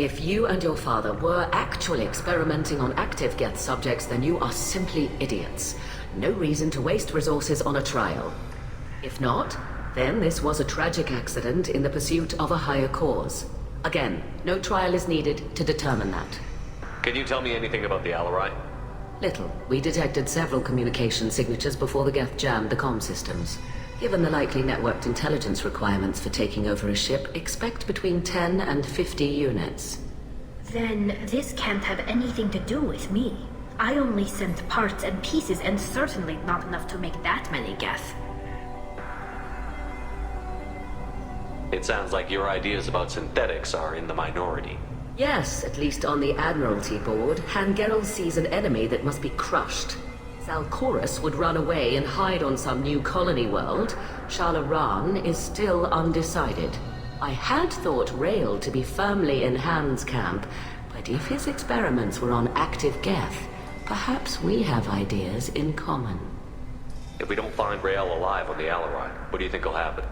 If you and your father were actually experimenting on active Geth subjects, then you are simply idiots. No reason to waste resources on a trial. If not, then this was a tragic accident in the pursuit of a higher cause. Again, no trial is needed to determine that. Can you tell me anything about the Alarai? Little. We detected several communication signatures before the Geth jammed the comm systems. Given the likely networked intelligence requirements for taking over a ship, expect between 10 and 50 units. Then this can't have anything to do with me. I only sent parts and pieces, and certainly not enough to make that many Geth. It sounds like your ideas about synthetics are in the minority. Yes, at least on the Admiralty board, Hangerel sees an enemy that must be crushed. Zalcorus would run away and hide on some new colony world. Shalaran is still undecided. I had thought Rael to be firmly in Han's camp, but if his experiments were on active Geth, perhaps we have ideas in common. If we don't find Rael alive on the Alarai, what do you think will happen?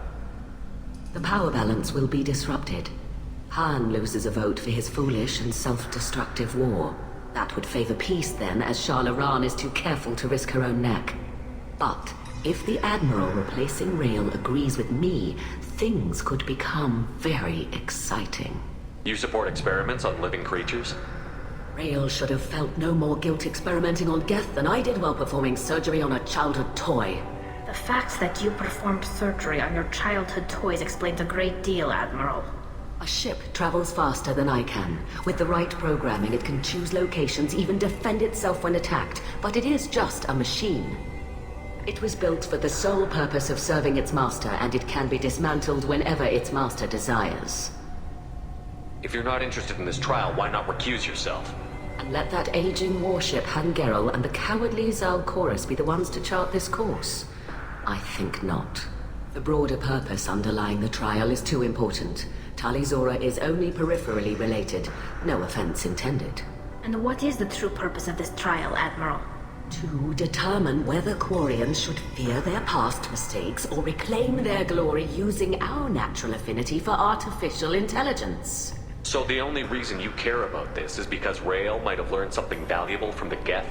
The power balance will be disrupted. Han loses a vote for his foolish and self-destructive war. That would favor peace then, as Shalaran is too careful to risk her own neck. But if the Admiral replacing Rael agrees with me, things could become very exciting. You support experiments on living creatures? Rael should have felt no more guilt experimenting on Geth than I did while performing surgery on a childhood toy. The fact that you performed surgery on your childhood toys explains a great deal, Admiral. A ship travels faster than I can. With the right programming, it can choose locations, even defend itself when attacked. But it is just a machine. It was built for the sole purpose of serving its master, and it can be dismantled whenever its master desires. If you're not interested in this trial, why not recuse yourself? And let that aging warship Hangerel and the cowardly Zalcorus be the ones to chart this course? I think not. The broader purpose underlying the trial is too important. Talizora is only peripherally related. No offense intended. And what is the true purpose of this trial, Admiral? To determine whether Quarians should fear their past mistakes or reclaim their glory using our natural affinity for artificial intelligence. So the only reason you care about this is because Rael might have learned something valuable from the Geth?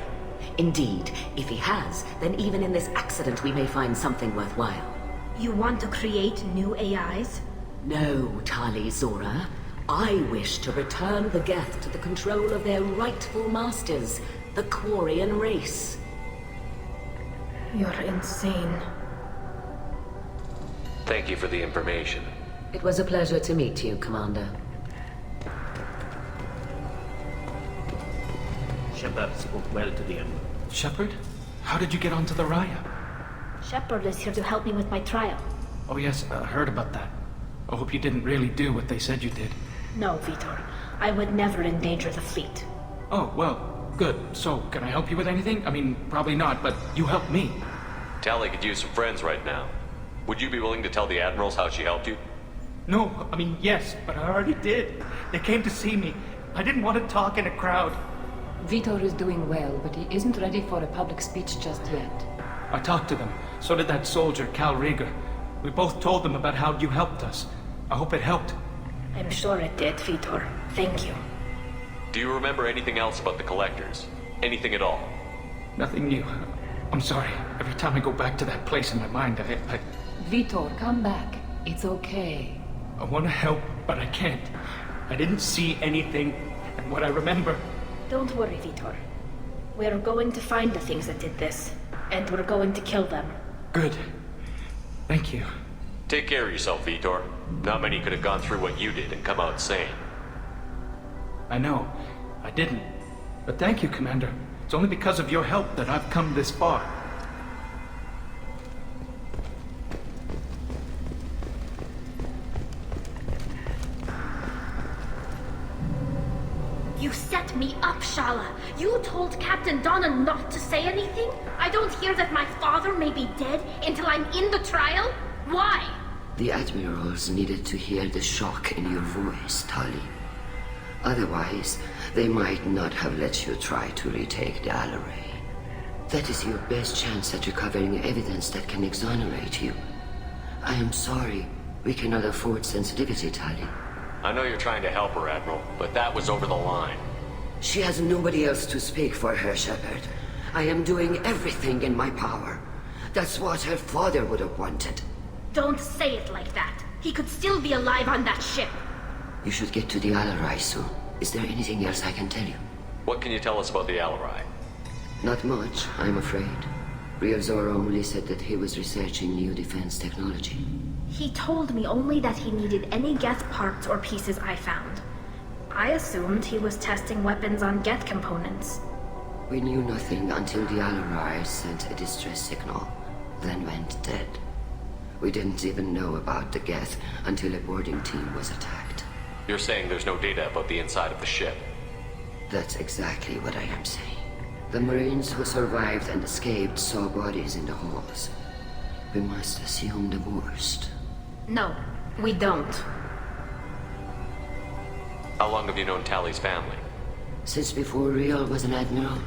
Indeed. If he has, then even in this accident we may find something worthwhile. You want to create new AIs? No, Talizora. I wish to return the Geth to the control of their rightful masters, the Quarian race. You're insane. Thank you for the information. It was a pleasure to meet you, Commander. Shepard spoke well to the Emerald. Shepard? How did you get onto the Raya? Shepard is here to help me with my trial. Oh yes, I heard about that. I hope you didn't really do what they said you did. No, Vitor. I would never endanger the fleet. Oh, well, good. So, can I help you with anything? I mean, probably not, but you helped me. Tali could use some friends right now. Would you be willing to tell the Admirals how she helped you? No, I mean, yes, but I already did. They came to see me. I didn't want to talk in a crowd. Vitor is doing well, but he isn't ready for a public speech just yet. I talked to them. So did that soldier, Cal Rieger. We both told them about how you helped us. I hope it helped. I'm sure it did, Vitor. Thank you. Do you remember anything else about the Collectors? Anything at all? Nothing new. I'm sorry. Every time I go back to that place in my mind, I Vitor, come back. It's okay. I want to help, but I can't. I didn't see anything, and what I remember... Don't worry, Vitor. We're going to find the things that did this, and we're going to kill them. Good. Thank you. Take care of yourself, Vitor. Not many could have gone through what you did and come out sane. I know. I didn't. But thank you, Commander. It's only because of your help that I've come this far. You set me up, Shala. You told Captain Donna not to say anything? I don't hear that my father may be dead until I'm in the trial? Why? The Admirals needed to hear the shock in your voice, Tali. Otherwise, they might not have let you try to retake the Alarai. That is your best chance at recovering evidence that can exonerate you. I am sorry. We cannot afford sensitivity, Tali. I know you're trying to help her, Admiral, but that was over the line. She has nobody else to speak for her, Shepard. I am doing everything in my power. That's what her father would have wanted. Don't say it like that. He could still be alive on that ship. You should get to the Alarai soon. Is there anything else I can tell you? What can you tell us about the Alarai? Not much, I'm afraid. Real Zora only said that he was researching new defense technology. He told me only that he needed any Geth parts or pieces I found. I assumed he was testing weapons on Geth components. We knew nothing until the Alarai sent a distress signal, then went dead. We didn't even know about the Geth until a boarding team was attacked. You're saying there's no data about the inside of the ship? That's exactly what I am saying. The Marines who survived and escaped saw bodies in the halls. We must assume the worst. No, we don't. How long have you known Tally's family? Since before Real was an admiral.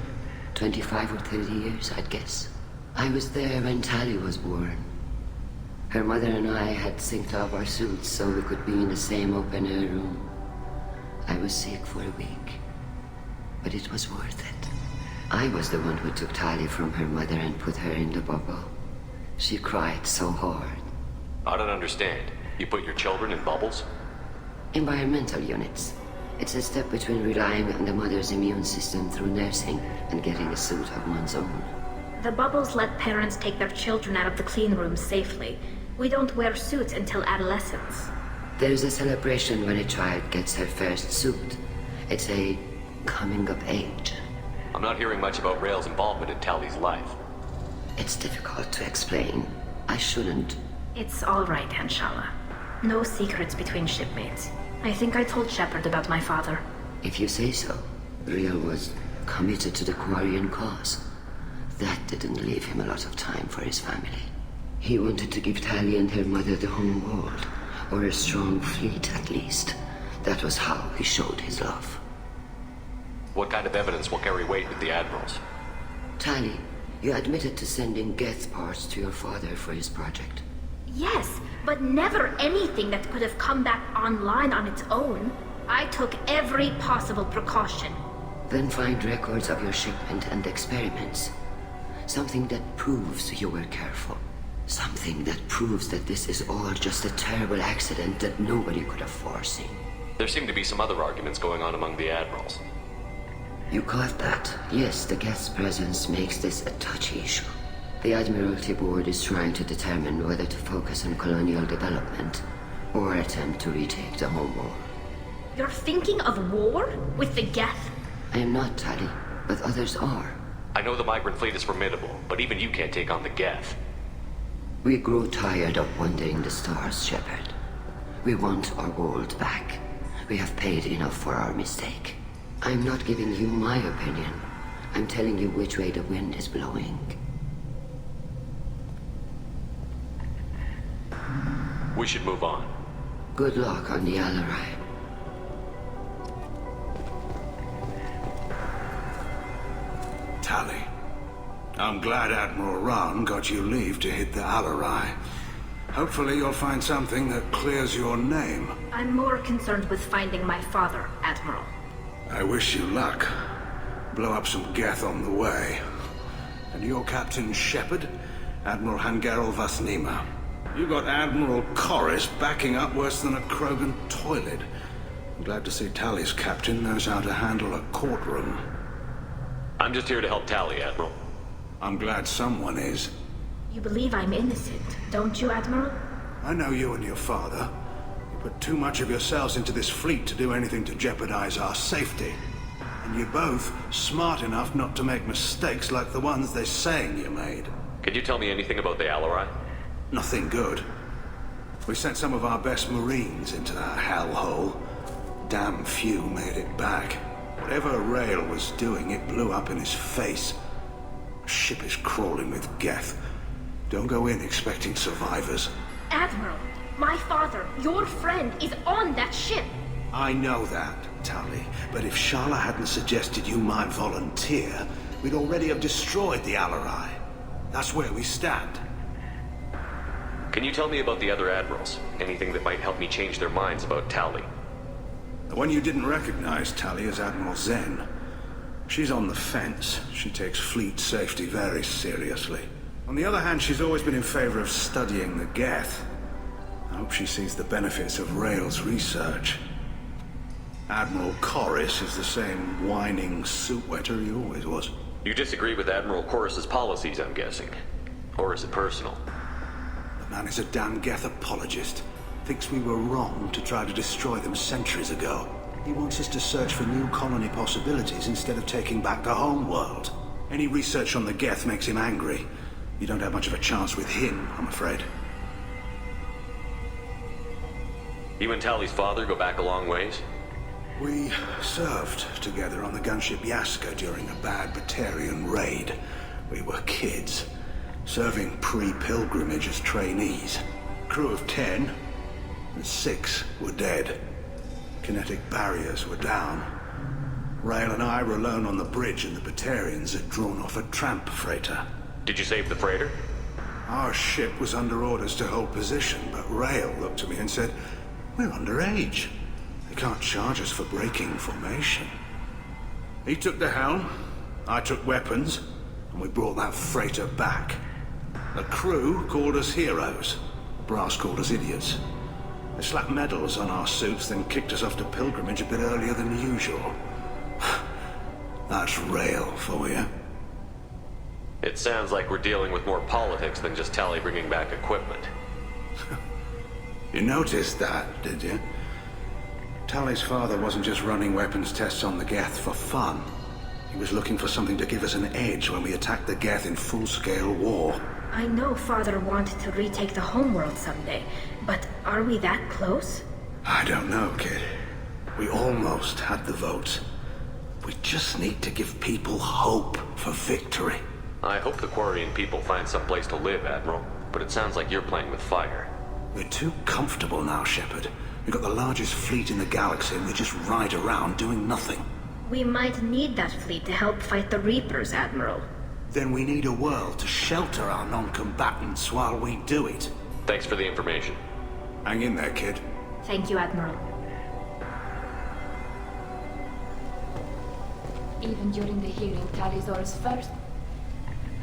25 or 30 years, I'd guess. I was there when Tally was born. Her mother and I had synced up our suits so we could be in the same open-air room. I was sick for a week, but it was worth it. I was the one who took Tally from her mother and put her in the bubble. She cried so hard. I don't understand. You put your children in bubbles? Environmental units. It's a step between relying on the mother's immune system through nursing and getting a suit of one's own. The bubbles let parents take their children out of the clean rooms safely. We don't wear suits until adolescence. There's a celebration when a child gets her first suit. It's a coming of age. I'm not hearing much about Rail's involvement in Tally's life. It's difficult to explain. I shouldn't. It's all right, Anshala. No secrets between shipmates. I think I told Shepard about my father. If you say so. Real was committed to the Quarian cause. That didn't leave him a lot of time for his family. He wanted to give Tally and her mother the home world, or a strong fleet at least. That was how he showed his love. What kind of evidence will carry weight with the Admirals? Tally, you admitted to sending Geth parts to your father for his project. Yes, but never anything that could have come back online on its own. I took every possible precaution. Then find records of your shipment and experiments. Something that proves you were careful. Something that proves that this is all just a terrible accident that nobody could have foreseen. There seem to be some other arguments going on among the Admirals. You caught that? Yes, the Geth's presence makes this a touchy issue. The Admiralty Board is trying to determine whether to focus on colonial development or attempt to retake the home world. You're thinking of war? With the Geth? I am not, Tally, but others are. I know the migrant fleet is formidable, but even you can't take on the Geth. We grow tired of wandering the stars, Shepard. We want our world back. We have paid enough for our mistake. I'm not giving you my opinion. I'm telling you which way the wind is blowing. We should move on. Good luck on the Alarai. Tally, I'm glad Admiral Rahn got you leave to hit the Alarai. Hopefully you'll find something that clears your name. I'm more concerned with finding my father, Admiral. I wish you luck. Blow up some Geth on the way. And your Captain Shepard, Admiral Hangerel Vasnima. You got Admiral Corris backing up worse than a Krogan toilet. I'm glad to see Tally's captain knows how to handle a courtroom. I'm just here to help Tally, Admiral. I'm glad someone is. You believe I'm innocent, don't you, Admiral? I know you and your father. You put too much of yourselves into this fleet to do anything to jeopardize our safety. And you're both smart enough not to make mistakes like the ones they're saying you made. Can you tell me anything about the Alarai? Nothing good. We sent some of our best Marines into that hellhole. Damn few made it back. Whatever Rail was doing, it blew up in his face. The ship is crawling with Geth. Don't go in expecting survivors. Admiral, my father, your friend, is on that ship. I know that, Tally. But if Shala hadn't suggested you might volunteer, we'd already have destroyed the Alarai. That's where we stand. Can you tell me about the other Admirals? Anything that might help me change their minds about Tally? The one you didn't recognize, Tali, is Admiral Zen. She's on the fence. She takes fleet safety very seriously. On the other hand, she's always been in favor of studying the Geth. I hope she sees the benefits of Rael's research. Admiral Corris is the same whining suit wetter he always was. You disagree with Admiral Corus's policies, I'm guessing. Or is it personal? The man is a damn Geth apologist. Thinks we were wrong to try to destroy them centuries ago. He wants us to search for new colony possibilities instead of taking back the home world. Any research on the Geth makes him angry. You don't have much of a chance with him, I'm afraid. You and Tali's father go back a long ways? We served together on the gunship Yaska during a bad Batarian raid. We were kids, serving pre-pilgrimage as trainees. Crew of 10, and 6 were dead. Kinetic barriers were down. Rael and I were alone on the bridge, and the Batarians had drawn off a tramp freighter. Did you save the freighter? Our ship was under orders to hold position, but Rael looked at me and said, "We're underage. They can't charge us for breaking formation." He took the helm, I took weapons, and we brought that freighter back. The crew called us heroes. The brass called us idiots. They slapped medals on our suits, then kicked us off to pilgrimage a bit earlier than usual. That's Rael for you. It sounds like we're dealing with more politics than just Tali bringing back equipment. You noticed that, did you? Tali's father wasn't just running weapons tests on the Geth for fun. He was looking for something to give us an edge when we attacked the Geth in full-scale war. I know Father wanted to retake the homeworld someday, but are we that close? I don't know, kid. We almost had the votes. We just need to give people hope for victory. I hope the Quarian people find some place to live, Admiral, but it sounds like you're playing with fire. We're too comfortable now, Shepard. We've got the largest fleet in the galaxy and we just ride around doing nothing. We might need that fleet to help fight the Reapers, Admiral. Then we need a world to shelter our non-combatants while we do it. Thanks for the information. Hang in there, kid. Thank you, Admiral. Even during the hearing, Tali's orders first.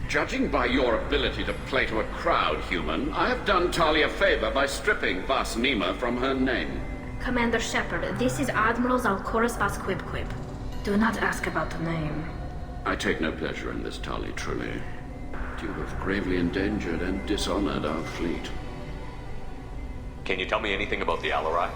Judging by your ability to play to a crowd, human, I have done Tali a favor by stripping Vas Nima from her name. Commander Shepard, this is Admiral Zalcoris Vas Quib. Do not ask about the name. I take no pleasure in this, Tali, truly. You have gravely endangered and dishonored our fleet. Can you tell me anything about the Alarai?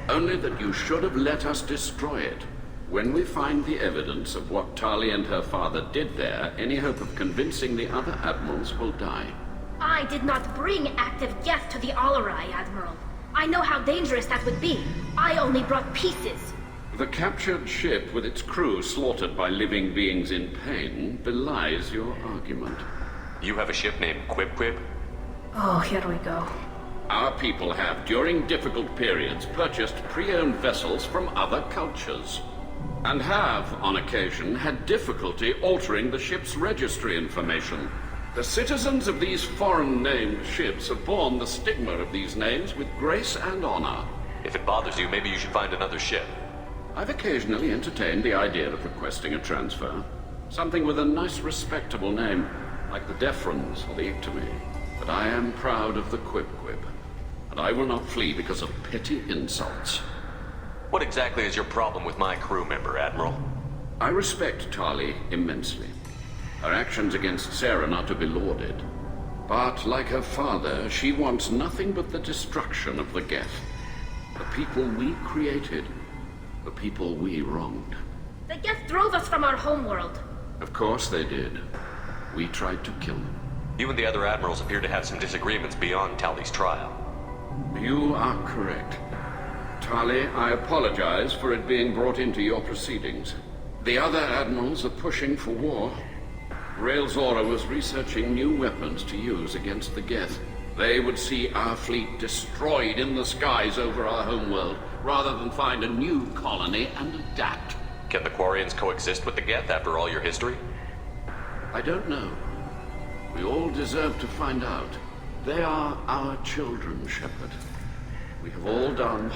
Only that you should have let us destroy it. When we find the evidence of what Tali and her father did there, any hope of convincing the other admirals will die. I did not bring active Geth to the Alarai, Admiral. I know how dangerous that would be. I only brought pieces. The captured ship with its crew slaughtered by living beings in pain belies your argument. You have a ship named Quib? Oh, here we go. Our people have, during difficult periods, purchased pre-owned vessels from other cultures. And have, on occasion, had difficulty altering the ship's registry information. The citizens of these foreign-named ships have borne the stigma of these names with grace and honor. If it bothers you, maybe you should find another ship. I've occasionally entertained the idea of requesting a transfer. Something with a nice, respectable name, like the Defrons or the Ictomy. But I am proud of the Quib, and I will not flee because of petty insults. What exactly is your problem with my crew member, Admiral? I respect Tali immensely. Her actions against Saren are to be lauded. But, like her father, she wants nothing but the destruction of the Geth. The people we created. The people we wronged. The Geth drove us from our homeworld. Of course they did. We tried to kill them. You and the other admirals appear to have some disagreements beyond Tali's trial. You are correct. Tali, I apologize for it being brought into your proceedings. The other admirals are pushing for war. Rael Zora was researching new weapons to use against the Geth. They would see our fleet destroyed in the skies over our homeworld, rather than find a new colony and adapt. Can the Quarians coexist with the Geth after all your history? I don't know. We all deserve to find out. They are our children, Shepard. We have all done